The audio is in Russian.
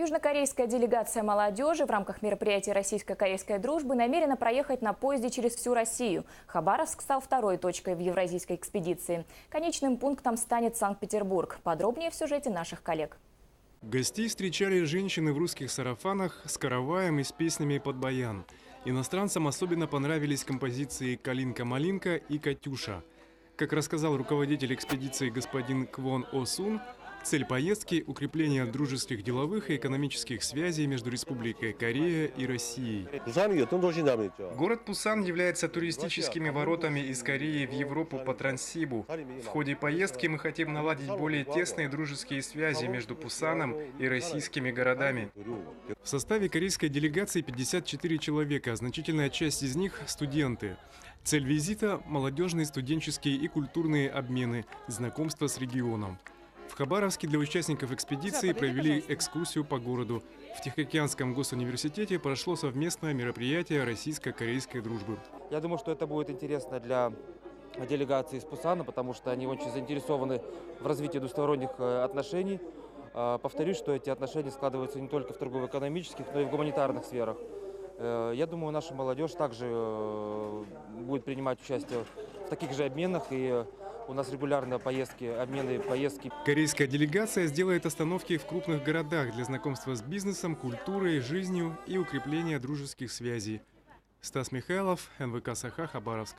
Южнокорейская делегация молодежи в рамках мероприятия российско-корейской дружбы намерена проехать на поезде через всю Россию. Хабаровск стал второй точкой в евразийской экспедиции. Конечным пунктом станет Санкт-Петербург. Подробнее в сюжете наших коллег. Гостей встречали женщины в русских сарафанах с караваем и с песнями под баян. Иностранцам особенно понравились композиции «Калинка-малинка» и «Катюша». Как рассказал руководитель экспедиции господин Квон О Сун, цель поездки – укрепление дружеских деловых и экономических связей между Республикой Корея и Россией. Город Пусан является туристическими воротами из Кореи в Европу по Транссибу. В ходе поездки мы хотим наладить более тесные дружеские связи между Пусаном и российскими городами. В составе корейской делегации 54 человека, значительная часть из них – студенты. Цель визита – молодежные, студенческие и культурные обмены, знакомство с регионом. В Хабаровске для участников экспедиции провели экскурсию по городу. В Тихоокеанском госуниверситете прошло совместное мероприятие российско-корейской дружбы. Я думаю, что это будет интересно для делегации из Пусана, потому что они очень заинтересованы в развитии двусторонних отношений. Повторюсь, что эти отношения складываются не только в торгово-экономических, но и в гуманитарных сферах. Я думаю, наша молодежь также будет принимать участие в таких же обменах, и у нас регулярные поездки, обмены, поездки. Корейская делегация сделает остановки в крупных городах для знакомства с бизнесом, культурой, жизнью и укрепления дружеских связей. Стас Михайлов, НВК Саха, Хабаровск.